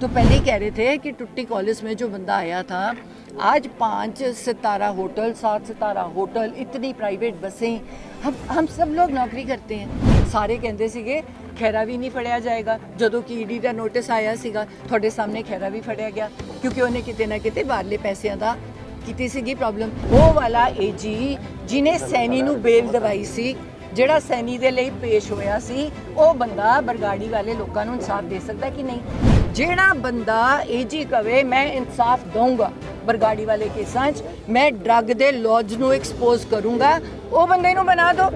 तो पहले ही कह रहे थे कि टुट्टी कॉलेज में जो बंदा आया था, आज 5 सितारा होटल, 7 सितारा होटल, इतनी प्राइवेट बसें, हम सब लोग नौकरी करते हैं। सारे कहते ਸੀਗੇ खैरा भी नहीं फड़िया जाएगा। ਜਦੋਂ ਕਿ ਈਡੀ ਦਾ ਨੋਟਿਸ ਆਇਆ ਸੀਗਾ, ਤੁਹਾਡੇ ਸਾਹਮਣੇ ਖੈਰਾ ਵੀ ਫੜਿਆ ਗਿਆ ਕਿਉਂਕਿ ਉਹਨੇ ਕਿਤੇ ਨਾ ਕਿਤੇ ਬਾਹਰਲੇ ਪੈਸਿਆਂ ਦਾ ਕੀਤੀ ਸੀਗੀ ਪ੍ਰੋਬਲਮ। ਉਹ ਵਾਲਾ ਏਜੀ ਜਿਹਨੇ ਸੈਣੀ ਨੂੰ ਬੇਲ ਦਵਾਈ ਸੀ, ਜਿਹੜਾ ਸੈਣੀ ਦੇ ਲਈ ਪੇਸ਼ ਹੋਇਆ ਸੀ, ਉਹ ਬੰਦਾ ਬਰਗਾੜੀ ਵਾਲੇ ਲੋਕਾਂ ਨੂੰ ਇਨਸਾਫ ਦੇ ਸਕਦਾ ਕਿ ਨਹੀਂ? ਜਿਹੜਾ ਬੰਦਾ ਏਜੀ ਕਵੇ ਮੈਂ ਇਨਸਾਫ ਦਊਂਗਾ ਬਰਗਾੜੀ ਵਾਲੇ ਕੇਸਾਂ 'ਚ, ਮੈਂ ਡਰੱਗ ਦੇ ਲੌਜ ਨੂੰ ਐਕਸਪੋਜ਼ ਕਰੂੰਗਾ, ਉਹ ਬੰਦੇ ਨੂੰ ਬਣਾ ਦਿਓ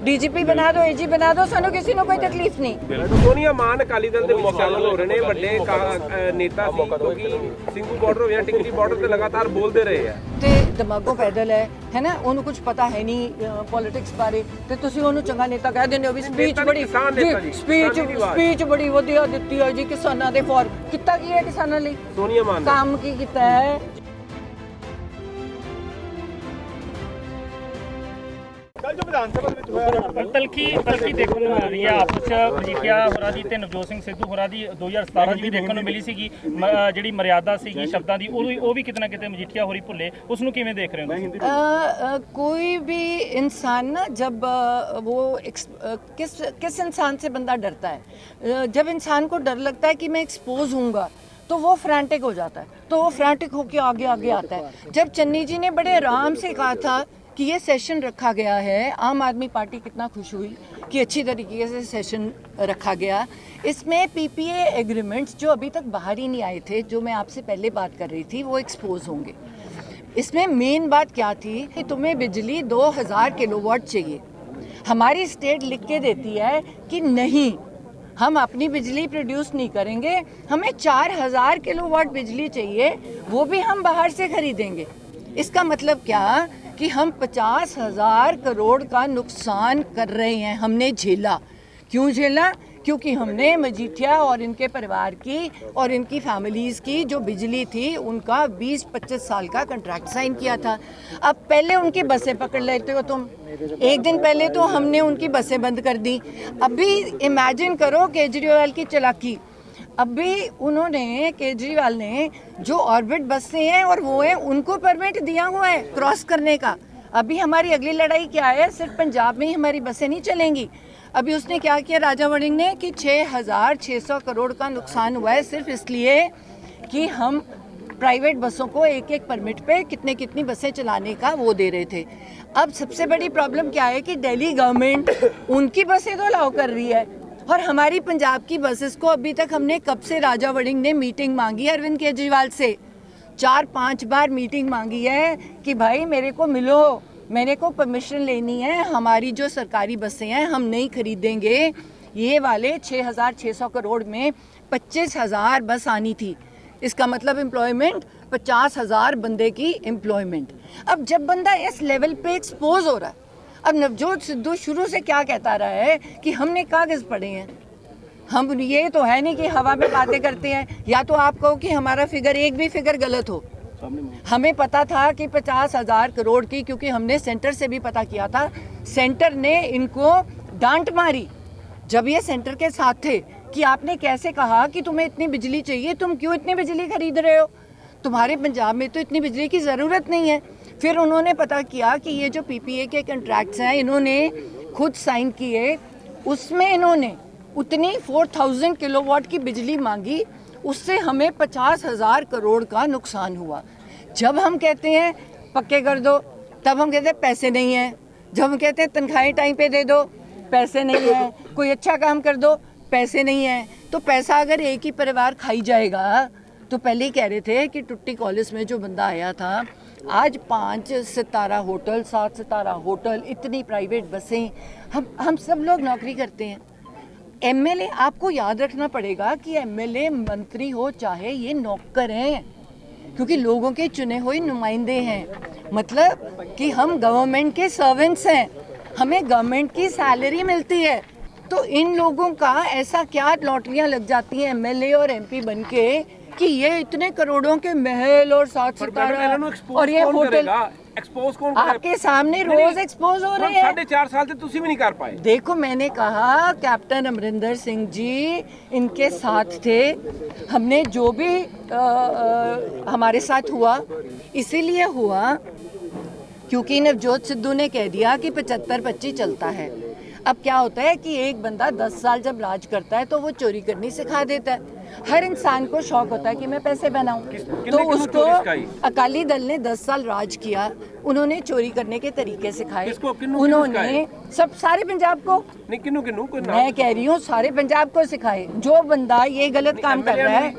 ਡੀਜੀਪੀ बना दो, एजी बना दो, सानू किसी को कोई तकलीफ नहीं। सोनिया मान अकाली दल ਦੇ ਵਿੱਚ ਸ਼ਾਮਲ ਹੋ ਰਹੇ ਨੇ ਵੱਡੇ ਨੇਤਾ ਸੀ, ਕਿਉਂਕਿ ਸਿੰਘੂ ਬਾਰਡਰ ਹੋ ਜਾਂ ਟਿਕਰੀ ਬਾਰਡਰ ਤੇ ਲਗਾਤਾਰ ਬੋਲਦੇ ਰਹੇ ਆ ਤੇ ਦਿਮਾਗੋਂ ਪੈਦਲ ਹੈ ਨਾ, ਉਹਨੂੰ ਕੁਝ ਪਤਾ ਹੈ ਨਹੀਂ ਪੋਲਿਟਿਕਸ ਬਾਰੇ, ਤੇ ਤੁਸੀਂ ਉਹਨੂੰ ਚੰਗਾ ਨੇਤਾ ਕਹਿ ਦਿੰਦੇ ਹੋ ਵੀ ਸਪੀਚ ਬੜੀ ਵਧੀਆ ਦਿੱਤੀ ਹੈ ਜੀ ਕਿਸਾਨਾਂ ਦੇ ਫੋਰ। ਕੀਤਾ ਕੀ ਹੈ ਕਿਸਾਨਾਂ ਲਈ? ਸੋਨੀਆ ਮਾਨ ਕੰਮ ਕੀ ਕੀਤਾ ਹੈ? ਤਲਖੀ ਦੇਖਣ ਨੂੰ ਮਿਲ ਰਹੀ ਹੈ ਆਪਸ ਚ ਮਜੀਠੀਆ ਹੋਰਾਂ ਦੀ ਤੇ ਨਵਜੋਤ ਸਿੰਘ ਸਿੱਧੂ ਹੋਰਾਂ ਦੀ 2017 ਚ ਵੀ ਦੇਖਣ ਨੂੰ ਮਿਲੀ ਸੀਗੀ। ਜਿਹੜੀ ਮਰਿਆਦਾ ਸੀਗੀ ਸ਼ਬਦਾਂ ਦੀ, ਉਹ ਵੀ ਕਿਤੇ ਨਾ ਕਿਤੇ ਮਜੀਠੀਆ ਹੋਰੀ ਭੁੱਲੇ। ਉਸ ਨੂੰ ਕਿਵੇਂ ਦੇਖ ਰਹੇ ਹੋ? कोई भी इंसान ना, जब वो किस इंसान से बंदा डरता है, जब इंसान को डर लगता है कि मैं एक्सपोज होऊंगा तो वो फ्रैंटिक हो जाता है, तो वो फ्रैंटिक होकर आगे आता है। जब चन्नी जी ने बड़े आराम से कहा था कि ये सेशन रखा गया है, आम आदमी पार्टी कितना खुश हुई कि अच्छी तरीके से सेशन रखा गया। इसमें पीपीए एग्रीमेंट्स जो अभी तक बाहर ही नहीं आए थे, जो मैं आपसे पहले बात कर रही थी, वो एक्सपोज होंगे। इसमें मेन बात क्या थी कि तुम्हें बिजली 2000 किलोवाट चाहिए। हमारी स्टेट लिख के देती है कि नहीं, हम अपनी बिजली प्रोड्यूस नहीं करेंगे, हमें 4000 किलोवाट बिजली चाहिए, वो भी हम बाहर से खरीदेंगे। इसका मतलब क्या कि हम 50,000 करोड़ का नुकसान कर रहे हैं। हमने झेला। क्यों झेला? क्योंकि हमने मजीठिया और इनके परिवार की और इनकी फैमिलीज़ की जो बिजली थी, उनका 20-25 साल का कॉन्ट्रैक्ट साइन किया था। अब पहले उनकी बसें पकड़ लेते हो तुम, एक दिन पहले तो हमने उनकी बसें बंद कर दी। अभी इमेजिन करो केजरीवाल की चालाकी। अभी उन्होंने, केजरीवाल ने, जो ऑर्बिट बसें हैं और वो हैं, उनको परमिट दिया हुआ है क्रॉस करने का। अभी हमारी अगली लड़ाई क्या है? सिर्फ पंजाब में ही हमारी बसें नहीं चलेंगी। अभी उसने क्या किया राजा वड़िंग ने कि 6600 करोड़ का नुकसान हुआ है सिर्फ इसलिए कि हम प्राइवेट बसों को एक परमिट पे कितनी बसें चलाने का वो दे रहे थे। अब सबसे बड़ी प्रॉब्लम क्या है कि दिल्ली गवर्नमेंट उनकी बसें तो अलाउ कर रही है और हमारी पंजाब की बसेस को अभी तक हमने कब से राजा वड़िंग ने मीटिंग मांगी अरविंद केजरीवाल से, 4-5 बार मीटिंग मांगी है कि भाई मेरे को मिलो, मेरे को परमिशन लेनी है, हमारी जो सरकारी बसें हैं हम नहीं खरीदेंगे। ये वाले 6600 करोड़ में 25,000 बस आनी थी। इसका मतलब एम्प्लॉयमेंट 50,000 बंदे की एम्प्लॉयमेंट। अब जब बंदा इस लेवल पे एक्सपोज हो रहा है, अब नवजोत सिद्धू शुरू से क्या कहता रहा है कि हमने कागज़ पढ़े हैं, हम ये तो है नहीं कि हवा में बातें करते हैं। या तो आप कहो कि हमारा फिगर, एक भी फिगर गलत हो। हमें पता था कि 50,000 करोड़ की, क्योंकि हमने सेंटर से भी पता किया था, सेंटर ने इनको डांट मारी जब ये सेंटर के साथ थे कि आपने कैसे कहा कि तुम्हें इतनी बिजली चाहिए, तुम क्यों इतनी बिजली खरीद रहे हो, तुम्हारे पंजाब में तो इतनी बिजली की ज़रूरत नहीं है। फिर उन्होंने पता किया कि ये जो पीपीए के कॉन्ट्रैक्ट्स हैं इन्होंने खुद साइन किए, उसमें इन्होंने उतनी 4000 किलोवाट की बिजली मांगी, उससे हमें 50,000 करोड़ का नुकसान हुआ। जब हम कहते हैं पक्के कर दो, तब हम कहते हैं पैसे नहीं हैं। जब हम कहते हैं तनख्वाहें टाइम पे दे दो, पैसे नहीं हैं। कोई अच्छा काम कर दो, पैसे नहीं हैं। तो पैसा अगर एक ही परिवार खाई जाएगा, तो पहले ही कह रहे थे कि टुट्टी कॉलेज में जो बंदा आया था, आज 5 सितारा होटल, 7 सितारा होटल, इतनी प्राइवेट बसें, हम सब लोग नौकरी करते हैं। एमएलए, आपको याद रखना पड़ेगा कि एमएलए मंत्री हो चाहे ये नौकर हैं, क्योंकि लोगों के चुने हुए नुमाइंदे हैं। मतलब कि हम गवर्नमेंट के सर्वेंट्स हैं, हमें गवर्नमेंट की सैलरी मिलती है। तो इन लोगों का ऐसा क्या लॉटरियां लग जाती हैं एमएलए और एमपी बनके कि ये इतने करोड़ों के महल और 7 सितारा और ये होटल एक्सपोज कौन आपके सामने रोज एक्सपोज हो रहे हैं। 4.5 साल से तुसी भी नहीं कर पाए। देखो मैंने कहा कैप्टन अमरिंदर सिंह जी इनके साथ थे, हमने जो भी हमारे साथ हुआ इसीलिए हुआ क्योंकि नवजोत सिद्धू ने कह दिया कि 75-25 चलता है। अब क्या होता है कि एक बंदा 10 साल जब राज करता है तो वो चोरी करनी सिखा देता है। हर इंसान को शौक होता है कि मैं पैसे बनाऊं, तो उसको अकाली दल ने 10 साल राज किया, उन्होंने चोरी करने के तरीके सिखाए। उन्होंने सब सारे पंजाब को नहीं, किन्नू किन्नू कोई नाम? मैं कह रही हूँ सारे पंजाब को सिखाए। जो बंदा ये गलत काम कर रहा है,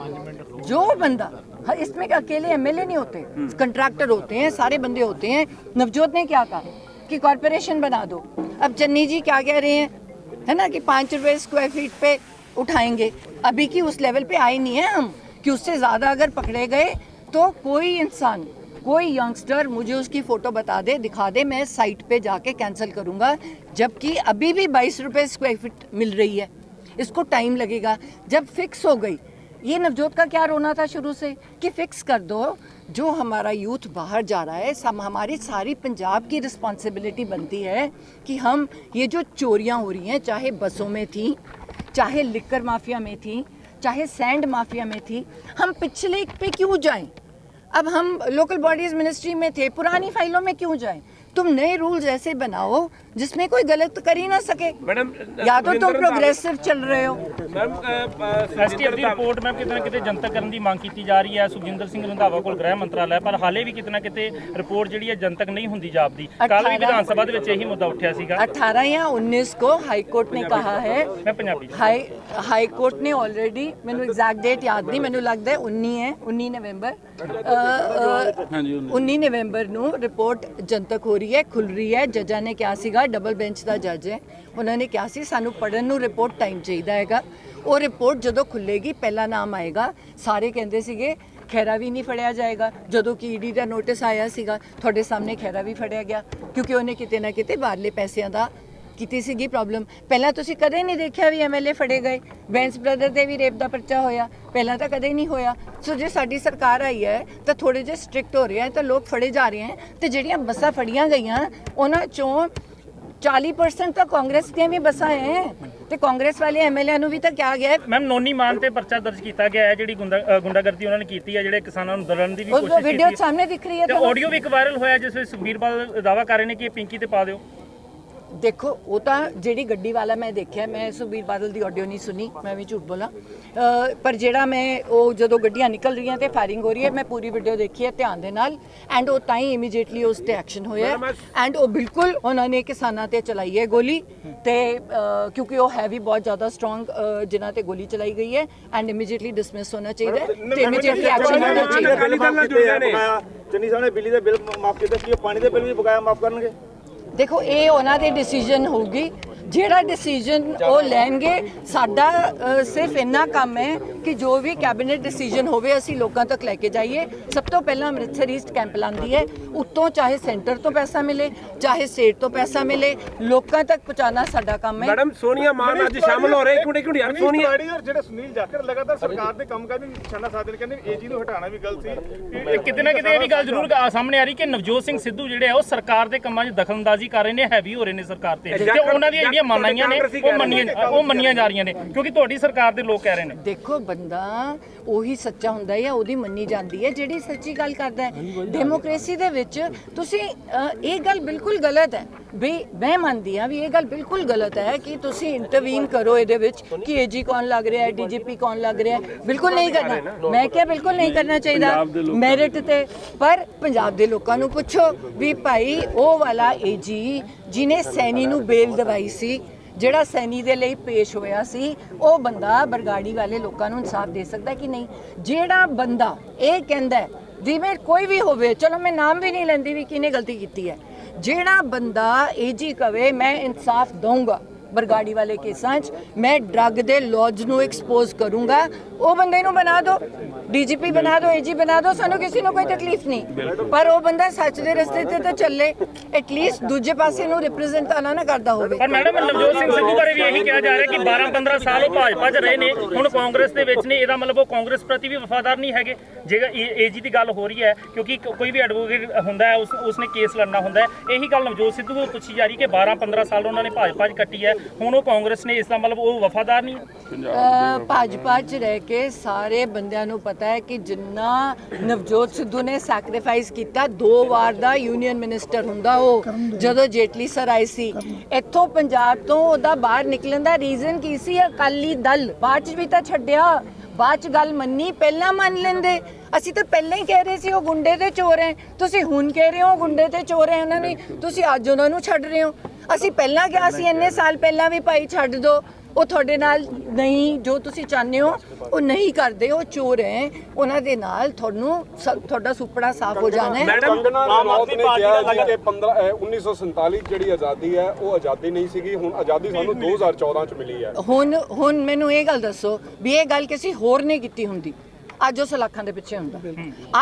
जो बंदा, इसमें अकेले एमएलए नहीं होते, कंट्रैक्टर होते हैं, सारे बंदे होते हैं। नवजोत ने क्या कहा कि कॉर्पोरेशन बना दो। अब चन्नी जी क्या कह रहे हैं, है ना, कि 5 रुपए स्क्वायर फीट पे उठाएंगे। अभी की उस लेवल पे आए नहीं है हम कि उससे ज़्यादा अगर पकड़े गए तो कोई इंसान, कोई यंगस्टर मुझे उसकी फ़ोटो बता दे, दिखा दे, मैं साइट पे जाके कैंसिल करूँगा। जबकि अभी भी 22 रुपये स्क्वायर फीट मिल रही है। इसको टाइम लगेगा। जब फिक्स हो गई, ये नवजोत का क्या रोना था शुरू से कि फिक्स कर दो। जो हमारा यूथ बाहर जा रहा है, हमारी सारी पंजाब की रिस्पॉन्सिबिलिटी बनती है कि हम ये जो चोरियां हो रही हैं, चाहे बसों में थी, चाहे लिकर माफिया में थी, चाहे सैंड माफिया में थी, हम पिछले पे क्यों जाएं? अब हम लोकल बॉडीज मिनिस्ट्री में थे, पुरानी फाइलों में क्यों जाएं? तुम नए रूल्स ऐसे बनाओ जिसमें कोई गलत कर ही ना सके। मैडम या तो तुम प्रोग्रेसिव चल रहे हो। मैम ਐਸਟੀਐਫ ਦੀ ਰਿਪੋਰਟ ਮੈਂ ਕਿਤੇ ਨਾ ਕਿਤੇ ਜਨਤਕ ਕਰਨ ਦੀ ਮੰਗ ਕੀਤੀ ਜਾ ਰਹੀ ਹੈ ਸੁਖਜਿੰਦਰ ਸਿੰਘ ਰੰਧਾਵਾ ਕੋਲ ਗ੍ਰਹਿ ਮੰਤਰਾਲਾ, ਪਰ ਹਾਲੇ ਵੀ ਕਿਤੇ ਨਾ ਕਿਤੇ ਰਿਪੋर्ट ਜਿਹੜੀ ਹੈ ਜਨਤਕ ਨਹੀਂ ਹੁੰਦੀ ਜਾਪਦੀ। ਕੱਲ ਵੀ ਵਿਧਾਨ ਸਭਾ ਦੇ ਵਿੱਚ ਇਹੀ ਮੁੱਦਾ ਉੱਠਿਆ ਸੀਗਾ। 18 या 19 को हाई कोर्ट ने कहा है, ਮੈਂ ਪੰਜਾਬੀ हाई कोर्ट ने ऑलरेडी, मैंने एग्जैक्ट डेट याद नहीं, मैंने लगता है 19 है, 19 नवंबर 19 नवंबर ਨੂੰ ਰਿਪੋर्ट ਜਨਤਕ ਹੋ ਰਹੀ ਹੈ, ਖੁੱਲ ਰਹੀ ਹੈ। ਜੱਜਾਂ ਨੇ ਕਿਹਾ ਸੀਗਾ, ਡਬਲ ਬੈਂਚ ਦਾ ਜੱਜ ਹੈ, ਉਹਨਾਂ ਨੇ ਕਿਹਾ ਸੀ ਸਾਨੂੰ ਪੜਨ ਨੂੰ ਰਿਪੋर्ट ਟਾਈਮ ਚਾਹੀਦਾ ਹੈਗਾ। ਉਹ ਰਿਪੋर्ट ਜਦੋਂ ਖੁੱਲੇਗੀ ਪਹਿਲਾ ਨਾਮ ਆਏਗਾ। ਸਾਰੇ ਕਹਿੰਦੇ ਸੀਗੇ ਖੈਰਾ ਵੀ ਨਹੀਂ ਫੜਿਆ ਜਾਏਗਾ। ਜਦੋਂ ਕਿ ਈਡੀ ਦਾ ਨੋਟਿਸ ਆਇਆ ਸੀਗਾ, ਤੁਹਾਡੇ ਸਾਹਮਣੇ ਖੈਰਾ ਵੀ ਫੜਿਆ ਗਿਆ ਕਿਉਂਕਿ ਉਹਨੇ ਕਿਤੇ ਨਾ ਕਿਤੇ ਬਾਹਰਲੇ ਪੈਸਿਆਂ ਦਾ ਕੀਤੀ ਸੀਗੀ ਪ੍ਰੋਬਲਮ। ਪਹਿਲਾਂ ਤੁਸੀਂ ਕਦੇ ਨਹੀਂ ਦੇਖਿਆ ਵੀ ਐਮਐਲਏ ਫੜੇ ਗਏ। ਬੈਂਸ ਬ੍ਰਦਰ ਦੇ ਵੀ ਰੇਪ ਦਾ ਪਰਚਾ ਹੋਇਆ, ਪਹਿਲਾਂ ਤਾਂ ਕਦੇ ਨਹੀਂ ਹੋਇਆ। ਸੋ ਜੇ ਸਾਡੀ ਸਰਕਾਰ ਆਈ ਹੈ ਤਾਂ ਥੋੜੇ ਜਿਹੇ ਸਟ੍ਰਿਕਟ ਹੋ ਰਿਹਾ ਹੈ, ਤਾਂ ਲੋਕ ਫੜੇ ਜਾ ਰਹੇ ਹਨ। ਤੇ ਜਿਹੜੀਆਂ ਬੱਸਾਂ ਫੜੀਆਂ ਗਈਆਂ ਉਹਨਾਂ ਚੋਂ 40% ਤਾਂ ਕਾਂਗਰਸ ਦੀਆਂ ਵੀ ਬੱਸਾਂ ਹੈ ਤੇ ਕਾਂਗਰਸ ਵਾਲੇ ਐਮਐਲਏ ਨੂੰ ਵੀ ਤਾਂ ਕਿਹਾ ਗਿਆ ਹੈ। ਮੈਮ ਨੋਨੀ ਮਾਨ ਤੇ ਪਰਚਾ ਦਰਜ ਕੀਤਾ ਗਿਆ ਹੈ, ਜਿਹੜੀ ਗੁੰਡਾਗਰਦੀ ਉਹਨਾਂ ਨੇ ਕੀਤੀ ਹੈ, ਜਿਹੜੇ ਕਿਸਾਨਾਂ ਨੂੰ ਦਲਣ ਦੀ ਵੀ ਕੋਸ਼ਿਸ਼ ਕੀਤੀ ਹੈ। ਵੀਡੀਓ ਸਾਹਮਣੇ ਦਿਖ ਰਹੀ ਹੈ ਤੇ ਆਡੀਓ ਵੀ ਇੱਕ ਵਾਇਰਲ ਹੋਇਆ ਜਿਸ ਵਿੱਚ ਸੁਖਬੀਰ ਬਾਦਲ ਦਾਅਵਾ ਕਰ ਰਹੇ ਨੇ ਕਿ ਇਹ ਪਿੰਕੀ ਤੇ ਪਾ ਦਿਓ। देखो वो तो जी गड्डी वाला मैं देखा, मैं सुखबीर बादल की ऑडियो नहीं सुनी, मैं भी झूठ बोला। पर जेड़ा मैं वो जो गड्डियाँ निकल रही हैं तो फायरिंग हो रही है, मैं पूरी वीडियो देखी है ध्यान दे नाल। एंड वो ताई इमीजिएटली उस ते एक्शन होया एंड वो बिल्कुल उन्होंने किसानां ते चलाई है गोली ते क्योंकि वो है भी बहुत ज़्यादा स्ट्रॉन्ग जिन्हां ते गोली चलाई गई है एंड इमीजिएटली डिसमिस होना चाहिए ते इमीजिएटली एक्शन होना चाहिए। ਚੰਨੀ ਸਾਹਿਬ ਨੇ ਬਿਜਲੀ ਦੇ ਬਿੱਲ ਮਾਫ ਕੀਤੇ, ਕੀ ਪਾਣੀ ਦੇ ਬਿੱਲ ਵੀ ਬਕਾਇਆ ਮਾਫ ਕਰਨਗੇ? देखो ये उन्होंने डिसीजन होगी, ਜਿਹੜਾ डिसीजन वो ਲੈਣਗੇ। ਸਾਡਾ ਸਿਰਫ ਇੰਨਾ ਕੰਮ ਹੈ ਕਿ ਜੋ ਵੀ ਕੈਬਨਿਟ ਡਿਸੀਜਨ ਹੋਵੇ ਅਸੀਂ ਲੋਕਾਂ ਤੱਕ ਲੈ ਕੇ ਜਾਈਏ। ਸਭ ਤੋਂ ਪਹਿਲਾਂ ਅੰਮ੍ਰਿਤਸਰ ਈਸਟ ਕੈਂਪ ਲਾਂਦੀ ਹੈ, ਉੱਤੋਂ ਚਾਹੇ ਸੈਂਟਰ ਤੋਂ ਪੈਸਾ ਮਿਲੇ ਚਾਹੇ ਸਟੇਟ ਤੋਂ ਪੈਸਾ ਮਿਲੇ, ਲੋਕਾਂ ਤੱਕ ਪਹੁੰਚਾਉਣਾ ਸਾਡਾ ਕੰਮ ਹੈ। ਮੈਡਮ ਸੋਨੀਆ ਮਾਨ ਅੱਜ ਸ਼ਾਮਲ ਹੋ ਰਹੇ, ਇੱਕ ਮਿੰਟ ਯਾਰ ਸੋਨੀਆ ਜਿਹੜੇ ਸੁਨੀਲ ਜਾਖੜ ਲਗਾਤਾਰ ਸਰਕਾਰ ਦੇ ਕੰਮ ਕਰਦੇ ਨਿਸ਼ਾਨਾ ਸਾਧਦੇ ਨੇ, ਕਹਿੰਦੇ ਏਜੀ ਨੂੰ ਹਟਾਉਣਾ ਵੀ ਗਲਤ ਸੀ। ਕਿਤੇ ਨਾ ਕਿਤੇ ਇਹ ਵੀ ਗੱਲ ਜ਼ਰੂਰ ਸਾਹਮਣੇ ਆ ਰਹੀ ਕਿ ਨਵਜੋਤ ਸਿੰਘ ਸਿੱਧੂ ਜਿਹੜੇ ਆ ਉਹ ਸਰਕਾਰ ਦੇ ਕੰਮਾਂ 'ਚ ਦਖਲਅੰਦਾਜ਼ੀ ਕਰ ਰਹੇ ਨੇ, ਹੈਵੀ ਹੋ ਰਹੇ ਨੇ ਸਰਕਾਰ ਤੇ, ਤੇ ਉਹਨਾਂ ਦੀਆਂ ਜਿਹੜੀਆਂ ਮਨਾਈਆਂ ਨੇ ਉਹ ਮੰਨੀਆਂ ਜਾ ਰਹੀਆਂ ਨੇ ਕਿਉਂਕਿ ਤੁਹਾਡੀ ਸਰਕਾਰ ਦੇ ਲੋਕ ਕਹਿ ਰਹੇ ਨੇ। ਦੇਖੋ ਬੰਦਾ ਉਹੀ ਸੱਚਾ ਹੁੰਦਾ ਹੈ ਜਾਂ ਉਹਦੀ ਮੰਨੀ ਜਾਂਦੀ ਹੈ ਜਿਹੜੀ ਸੱਚੀ ਗੱਲ ਕਰਦਾ ਹੈ। ਡੈਮੋਕ੍ਰੇਸੀ ਦੇ ਵਿੱਚ ਤੁਸੀਂ ਇਹ ਗੱਲ ਬਿਲਕੁਲ ਗਲਤ ਹੈ ਵੀ ਮੈਂ ਮੰਨਦੀ ਹਾਂ ਵੀ ਇਹ ਗੱਲ ਬਿਲਕੁਲ ਗਲਤ ਹੈ ਕਿ ਤੁਸੀਂ ਇੰਟਰਵੀਨ ਕਰੋ ਇਹਦੇ ਵਿੱਚ ਕਿ ਏਜੀ ਕੌਣ ਲੱਗ ਰਿਹਾ ਹੈ, ਡੀਜੀਪੀ ਕੌਣ ਲੱਗ ਰਿਹਾ ਹੈ। ਬਿਲਕੁਲ ਨਹੀਂ ਕਰਨਾ, ਮੈਂ ਕਿਹਾ ਬਿਲਕੁਲ ਨਹੀਂ ਕਰਨਾ ਚਾਹੀਦਾ ਮੈਰਿਟ ਤੇ। ਪਰ ਪੰਜਾਬ ਦੇ ਲੋਕਾਂ ਨੂੰ ਪੁੱਛੋ ਵੀ ਭਾਈ ਉਹ ਵਾਲਾ ਏਜੀ ਜਿਹਨੇ ਸੈਣੀ ਨੂੰ ਬੇਲ ਦਵਾਈ ਸੀ, ਜਿਹੜਾ ਸੈਣੀ ਦੇ ਲਈ ਪੇਸ਼ ਹੋਇਆ ਸੀ, ਉਹ ਬੰਦਾ ਬਰਗਾੜੀ ਵਾਲੇ ਲੋਕਾਂ ਨੂੰ ਇਨਸਾਫ ਦੇ ਸਕਦਾ ਕਿ ਨਹੀਂ? ਜਿਹੜਾ ਬੰਦਾ ਇਹ ਕਹਿੰਦਾ ਜਿਵੇਂ ਕੋਈ ਵੀ ਹੋਵੇ, ਚਲੋ ਮੈਂ ਨਾਮ ਵੀ ਨਹੀਂ ਲੈਂਦੀ ਵੀ ਕਿਹਨੇ ਗਲਤੀ ਕੀਤੀ ਹੈ, ਜਿਹੜਾ ਬੰਦਾ ਏਜੀ ਕਵੇ ਮੈਂ ਇਨਸਾਫ ਦਊਂਗਾ ਬਰਗਾੜੀ ਵਾਲੇ ਕੇਸਾਂ 'ਚ, ਮੈਂ ਡਰੱਗ ਦੇ ਲੌਜ ਨੂੰ ਐਕਸਪੋਜ਼ ਕਰੂੰਗਾ, ਉਹ ਬੰਦੇ ਨੂੰ ਬਣਾ ਦਿਓ, ਡੀਜੀਪੀ ਬਣਾ ਦਿਓ, ਏਜੀ ਬਣਾ ਦਿਓ, ਸਾਨੂੰ ਕਿਸੇ ਨੂੰ ਕੋਈ ਤਕਲੀਫ ਨਹੀਂ, ਪਰ ਉਹ ਬੰਦਾ ਸੱਚ ਦੇ ਰਸਤੇ ਤੇ ਤਾਂ ਚੱਲੇ, ਐਟਲੀਸਟ ਦੂਜੇ ਪਾਸੇ ਨੂੰ ਰਿਪਰੈਜ਼ੈਂਟ ਤਾਂ ਨਾ ਕਰਦਾ ਹੋਵੇ। ਪਰ ਮੈਡਮ ਨਵਜੋਤ ਸਿੰਘ ਸਿੱਧੂ ਬਾਰੇ ਵੀ ਇਹੀ ਕਿਹਾ ਜਾ ਰਿਹਾ ਕਿ 12-15 ਸਾਲ ਉਹ ਭਾਜਪਾ 'ਚ ਰਹੇ ਨੇ, ਹੁਣ ਕਾਂਗਰਸ ਦੇ ਵਿੱਚ ਨੇ, ਇਹਦਾ ਮਤਲਬ ਉਹ ਕਾਂਗਰਸ ਪ੍ਰਤੀ ਵੀ ਵਫਾਦਾਰ ਨਹੀਂ ਹੈਗੇ। ਜੇਕਰ ਏਜੀ ਦੀ ਗੱਲ ਹੋ ਰਹੀ ਹੈ, ਕਿਉਂਕਿ ਕੋਈ ਵੀ ਐਡਵੋਕੇਟ ਹੁੰਦਾ ਹੈ ਉਸਨੇ ਕੇਸ ਲੜਨਾ ਹੁੰਦਾ ਹੈ, ਇਹੀ ਗੱਲ ਨਵਜੋਤ ਸਿੱਧੂ ਨੂੰ ਪੁੱਛੀ ਜਾ ਰਹੀ ਕਿ 12-15 ਸਾਲ ਉਹਨਾਂ ਨੇ ਭਾਜਪਾ 'ਚ ਕੱਟੀ ਹੈ, ਹੁਣ ਉਹ ਕਾਂਗਰਸ ਨੇ, ਇਸ ਦਾ ਮਤਲਬ ਉਹ ਵਫਾਦਾਰ ਨਹੀਂ ਹੈ। ਭਾਜਪਾ 'ਚ ਰਹਿ ਕੇ ਸਾਰੇ ਬੰਦਿਆਂ ਨੂੰ ਪਤਾ ਹੈ ਕਿ ਜਿੰਨਾ ਨਵਜੋਤ ਸਿੱਧੂ ਨੇ ਸੈਕਰੀਫਾਈਸ ਕੀਤਾ, 2 ਵਾਰ ਦਾ ਯੂਨੀਅਨ ਮਿਨਿਸਟਰ ਹੁੰਦਾ ਉਹ, ਜਦੋਂ ਜੇਟਲੀ ਸਰ ਆਏ ਸੀ ਇੱਥੋਂ ਪੰਜਾਬ ਤੋਂ, ਉਹਦਾ ਬਾਹਰ ਨਿਕਲਣ ਦਾ ਰੀਜ਼ਨ ਕੀ ਸੀ? ਅਕਾਲੀ ਦਲ। ਬਾਅਦ 'ਚ ਵੀ ਤਾਂ ਛੱਡਿਆ, ਬਾਅਦ 'ਚ ਗੱਲ ਮੰਨੀ, ਪਹਿਲਾਂ ਮੰਨ ਲੈਂਦੇ। ਅਸੀਂ ਤਾਂ ਪਹਿਲਾਂ ਹੀ ਕਹਿ ਰਹੇ ਸੀ ਉਹ ਗੁੰਡੇ ਤੇ ਚੋਰ ਹੈ, ਤੁਸੀਂ ਹੁਣ ਕਹਿ ਰਹੇ ਹੋ ਗੁੰਡੇ ਤੇ ਚੋਰ ਹੈ ਉਹਨਾਂ ਨੇ, ਤੁਸੀਂ ਅੱਜ ਉਹਨਾਂ ਨੂੰ ਛੱਡ ਰਹੇ ਹੋ। ਅਸੀਂ ਪਹਿਲਾਂ ਕਿਹਾ ਸੀ ਇੰਨੇ ਸਾਲ ਪਹਿਲਾਂ ਵੀ ਭਾਈ ਛੱਡ ਦਿਓ, ਉਹ ਤੁਹਾਡੇ ਨਾਲ ਨਹੀਂ, ਜੋ ਤੁਸੀਂ ਚਾਹੁੰਦੇ ਹੋ ਉਹ ਨਹੀਂ ਕਰਦੇ, ਉਹ ਚੋਰ ਹੈ, ਉਹਨਾਂ ਦੇ ਨਾਲ ਤੁਹਾਡਾ ਸੁਪਨਾ ਸਾਫ਼ ਹੋ ਜਾਣਾ ਹੈ। ਕੰਗਨਾ ਰਣੌਤ ਨੇ ਕਿਹਾ ਸੀ ਕਿ 1947 ਜਿਹੜੀ ਆਜ਼ਾਦੀ ਹੈ ਉਹ ਆਜ਼ਾਦੀ ਨਹੀਂ ਸੀਗੀ, ਹੁਣ ਆਜ਼ਾਦੀ ਸਾਨੂੰ 2014 ਚ ਮਿਲੀ ਹੈ। ਹੁਣ ਮੈਨੂੰ ਇਹ ਗੱਲ ਦੱਸੋ ਵੀ ਇਹ ਗੱਲ ਕਿਸੇ ਹੋਰ ਨੇ ਕੀਤੀ ਹੁੰਦੀ, ਅੱਜ ਉਹ ਸਲਾਖਾਂ ਦੇ ਪਿੱਛੇ ਹੁੰਦਾ।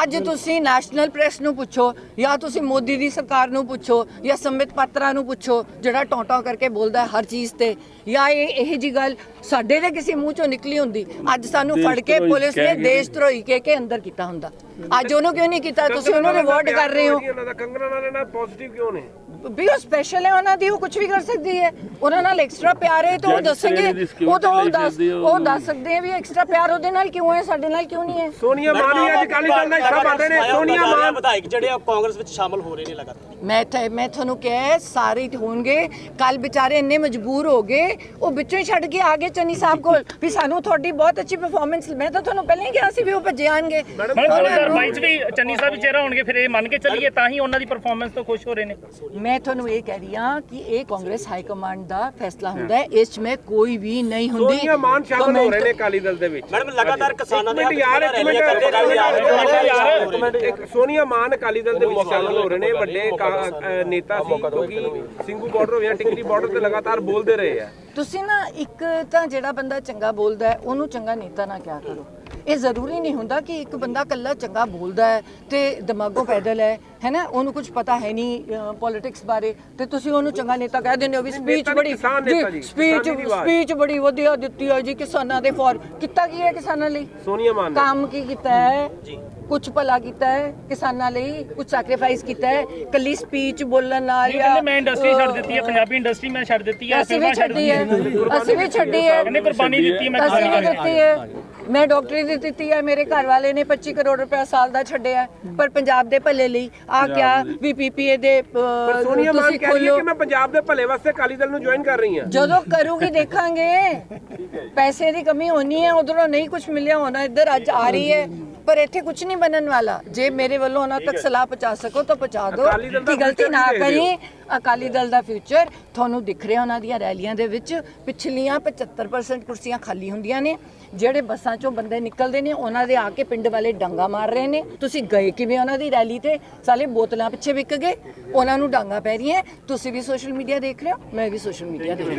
ਅੱਜ ਤੁਸੀਂ ਨੈਸ਼ਨਲ ਪ੍ਰੈਸ ਨੂੰ ਪੁੱਛੋ, ਜਾਂ ਤੁਸੀਂ ਮੋਦੀ ਦੀ ਸਰਕਾਰ ਨੂੰ ਪੁੱਛੋ, ਜਾਂ ਸੰਬਿਤ ਪਾਤਰਾ ਨੂੰ ਪੁੱਛੋ ਜਿਹੜਾ ਟੌਂਟਾ ਕਰਕੇ ਬੋਲਦਾ ਹਰ ਚੀਜ਼ ਤੇ, ਜਾਂ ਇਹ ਜੀ ਗੱਲ ਸਾਡੇ ਦੇ ਕਿਸੇ ਮੂੰਹ ਚੋਂ ਨਿਕਲੀ ਹੁੰਦੀ, ਅੱਜ ਸਾਨੂੰ ਫੜ ਕੇ ਪੁਲਿਸ ਨੇ ਦੇਸ਼ ਧਰੋਹੀ ਕੇ ਅੰਦਰ ਕੀਤਾ ਹੁੰਦਾ। ਅੱਜ ਉਹਨੂੰ ਕਿਉਂ ਨਹੀਂ ਕੀਤਾ? ਤੁਸੀਂ ਉਹਨੂੰ ਰਿਵਾਰਡ ਕਰ ਰਹੇ ਹੋ। ਕੰਗਨਾ ਨਾਲ ਪੋਜ਼ਿਟਿਵ ਕਿਉਂ ਨੇ? ਵੀ ਉਹ ਸਪੈਸ਼ਲ ਹੈ, ਉਹਨਾਂ ਦੀ, ਉਹ ਕੁਝ ਵੀ ਕਰ ਸਕਦੀ ਹੈ, ਉਹਨਾਂ ਨਾਲ ਐਕਸਟਰਾ ਪਿਆਰ ਹੈ ਤਾਂ ਉਹ ਦੱਸਣਗੇ, ਉਹ ਦੱਸ ਸਕਦੇ ਆ ਵੀ ਐਕਸਟਰਾ ਪਿਆਰ ਉਹਦੇ ਨਾਲ ਕਿਉਂ ਹੈ, ਸਾਡੇ ਨਾਲ ਕਿਉਂ ਨਹੀਂ ਹੈ। ਸੋਨੀਆ ਮਾਨ ਵੀ ਅੱਜ ਅਕਾਲੀ ਦਲ ਦਾ ਹਿੱਸਾ ਬਣ ਰਹੇ ਨੇ, ਸੋਨੀਆ ਮਾਨ ਵਿਧਾਇਕ ਜਿਹੜੇ ਕਾਂਗਰਸ ਵਿੱਚ ਸ਼ਾਮਲ ਹੋ ਰਹੇ ਨੇ ਲਗਾਤਾਰ। ਮੈਂ ਤੁਹਾਨੂੰ ਕਿਹਾ ਸਾਰੇ ਹੋਣਗੇ, ਕੱਲ ਵਿਚਾਰੇ ਇੰਨੇ ਮਜਬੂਰ ਹੋ ਗਏ, ਉਹ ਵਿੱਚੋਂ ਹੀ ਛੱਡ ਕੇ ਆ ਗਏ ਚੰਨੀ ਸਾਹਿਬ ਕੋਲ ਵੀ ਸਾਨੂੰ ਤੁਹਾਡੀ ਬਹੁਤ ਅੱਛੀ ਪਰਫਾਰਮੈਂਸ। ਮੈਂ ਤਾਂ ਤੁਹਾਨੂੰ ਪਹਿਲਾਂ ਹੀ ਕਿਹਾ ਸੀ ਵੀ ਉਹ ਭੱਜੇ ਆਣਗੇ। 2022 ਚ ਵੀ ਚੰਨੀ ਸਾਹਿਬ ਵੀ ਚਿਹਰਾ ਹੋਣਗੇ, ਫਿਰ ਇਹ ਮੰਨ ਕੇ ਚੱਲੀਏ ਤਾਂ ਹੀ ਉਹਨਾਂ ਦੀ ਪਰਫਾਰਮੈਂਸ ਤੋਂ ਖੁਸ਼ ਹੋ ਰਹੇ ਨੇ। ਮੈਂ ਤੁਹਾਨੂੰ ਇਹ ਕਹਿ ਰਹੀ ਹਾਂ ਕਿ ਇਹ ਕਾਂਗਰਸ ਹਾਈ ਕਮਾਂਡ ਦਾ ਫੈਸਲਾ ਹੁੰਦਾ ਹੈ, ਇਸ 'ਚ ਮੈਂ ਕੋਈ ਵੀ ਨਹੀਂ ਹੁੰਦੀ। ਸੋਨੀਆ ਮਾਨ ਸ਼ਾਮਲ ਹੋ ਰਹੇ ਨੇ ਅਕਾਲੀ ਦਲ ਦੇ ਵਿੱਚ। ਮੈਡਮ ਲਗਾਤਾਰ ਕਿਸਾਨਾਂ ਦੇ ਸੋਨੀਆ ਮਾਨ ਅਕਾਲੀ ਦਲ ਦੇ ਵਿੱਚ ਸ਼ਾਮਲ ਹੋ ਰਹੇ ਨੇ, ਵੱਡੇ ਨੇਤਾ ਸੀ, ਕਿਉਂਕਿ ਸਿੰਘੂ ਬਾਰਡਰ ਜਾਂ ਟਿਕਰੀ ਬਾਰਡਰ ਤੇ ਲਗਾਤਾਰ ਬੋਲਦੇ ਰਹੇ ਆ। ਤੁਸੀਂ ਨਾ ਇੱਕ ਤਾਂ ਜਿਹੜਾ ਬੰਦਾ ਚੰਗਾ ਬੋਲਦਾ ਹੈ ਉਹਨੂੰ ਚੰਗਾ ਨੇਤਾ ਨਾ ਕਿਹਾ ਕਰੋ। ਇਹ ਜ਼ਰੂਰੀ ਨਹੀਂ ਹੁੰਦਾ ਕਿ ਇੱਕ ਬੰਦਾ ਇਕੱਲਾ ਚੰਗਾ ਬੋਲਦਾ ਹੈ ਤੇ ਦਿਮਾਗੋਂ ਪੈਦਲ ਹੈ ਨਾ, ਉਹਨੂੰ ਕੁਝ ਪਤਾ ਹੈ ਨਹੀਂ ਪੋਲਿਟਿਕਸ ਬਾਰੇ, ਤੇ ਤੁਸੀਂ ਉਹਨੂੰ ਚੰਗਾ ਨੇਤਾ ਕਹਿ ਦਿੰਦੇ ਹੋ ਵੀ ਸਪੀਚ ਬੜੀ ਵਧੀਆ ਦਿੱਤੀ ਹੈ ਜੀ ਕਿਸਾਨਾਂ ਦੇ ਫੋਰ। ਕੀਤਾ ਕੀ ਹੈ ਕਿਸਾਨਾਂ ਲਈ? ਸੋਨੀਆ ਮਾਨ ਕੰਮ ਕੀ ਕੀਤਾ ਹੈ? ਕੁਝ ਭਲਾ ਕੀਤਾ ਹੈ ਕਿਸਾਨਾਂ ਲਈ? ਕੁਝ ਸੈਕਰੀਫਾਈਸ ਕੀਤਾ ਹੈ? ਕੱਲੀ ਸਪੀਚ ਬੋਲਣ ਨਾਲ ਜਾਂ ਮੈਂ ਇੰਡਸਟਰੀ ਛੱਡ ਦਿੱਤੀ ਹੈ, ਪੰਜਾਬੀ ਇੰਡਸਟਰੀ ਮੈਂ ਛੱਡ ਦਿੱਤੀ ਹੈ, ਅਸੀਂ ਵੀ ਛੱਡੀ ਹੈ, ਅਸੀਂ ਵੀ ਛੱਡੀ ਹੈ, ਇਹਨੇ ਕੁਰਬਾਨੀ ਦਿੱਤੀ ਹੈ, ਮੈਂ ਅਸੀਂ ਵੀ ਦਿੱਤੀ ਹੈ, ਮੈਂ ਡਾਕਟਰੀ ਦੀ ਦਿੱਤੀ ਹੈ, ਮੇਰੇ ਘਰ ਵਾਲੇ ਨੇ 25 ਕਰੋੜ ਰੁਪਏ ਸਾਲ ਦਾ ਛੱਡਿਆ, ਪਰ ਪੰਜਾਬ ਦੇ ਭਲੇ ਲਈ ਆ ਕਿਆ ਵੀ ਪੀਪੀਏ ਦੇ ਸੋਨੀਆ ਮਾਨ ਕਹਿ ਰਹੀ ਹੈ ਕਿ ਮੈਂ ਪੰਜਾਬ ਦੇ ਭਲੇ ਵਾਸਤੇ ਅਕਾਲੀ ਦਲ ਨੂੰ ਜੁਆਇਨ ਕਰ ਰਹੀ ਹਾਂ। ਜਦੋਂ ਕਰੂਗੀ ਦੇਖਾਂਗੇ, ਪੈਸੇ ਦੀ ਕਮੀ ਹੋਣੀ ਹੈ, ਉਧਰੋਂ ਨਹੀਂ ਕੁਝ ਮਿਲਿਆ ਹੋਣਾ, ਇੱਧਰ ਅੱਜ ਆ ਰਹੀ ਹੈ, ਪਰ ਇੱਥੇ ਕੁਝ ਨਹੀਂ ਬਣਨ ਵਾਲਾ। ਜੇ ਮੇਰੇ ਵੱਲੋਂ ਉਹਨਾਂ ਤੱਕ ਸਲਾਹ ਪਹੁੰਚਾ ਸਕੋ ਤਾਂ ਪਹੁੰਚਾ ਦਿਓ ਕਿ ਗਲਤੀ ਨਾ ਕਰੀ। ਅਕਾਲੀ ਦਲ ਦਾ ਫਿਊਚਰ ਤੁਹਾਨੂੰ ਦਿਖ ਰਿਹਾ, ਉਹਨਾਂ ਦੀਆਂ ਰੈਲੀਆਂ ਦੇ ਵਿੱਚ ਪਿਛਲੀਆਂ 75% ਕੁਰਸੀਆਂ ਖਾਲੀ ਹੁੰਦੀਆਂ ਨੇ, ਜਿਹੜੇ ਬੱਸਾਂ ਚੋਂ ਬੰਦੇ ਨਿਕਲਦੇ ਨੇ ਉਹਨਾਂ ਦੇ ਆ ਕੇ ਪਿੰਡ ਵਾਲੇ ਡਾਂਗਾ ਮਾਰ ਰਹੇ ਨੇ। ਤੁਸੀਂ ਗਏ ਕਿਵੇਂ ਉਹਨਾਂ ਦੀ ਰੈਲੀ ਤੇ? ਸਾਲੇ ਬੋਤਲਾਂ ਪਿੱਛੇ ਵਿਕ ਗਏ, ਉਹਨਾਂ ਨੂੰ ਡਾਂਗਾ ਪੈ ਰਹੀਆਂ। ਤੁਸੀਂ ਵੀ ਸੋਸ਼ਲ ਮੀਡੀਆ ਦੇਖ ਰਹੇ ਹੋ, ਮੈਂ ਵੀ ਸੋਸ਼ਲ ਮੀਡੀਆ ਦੇਖ ਰਹੀ ਹਾਂ।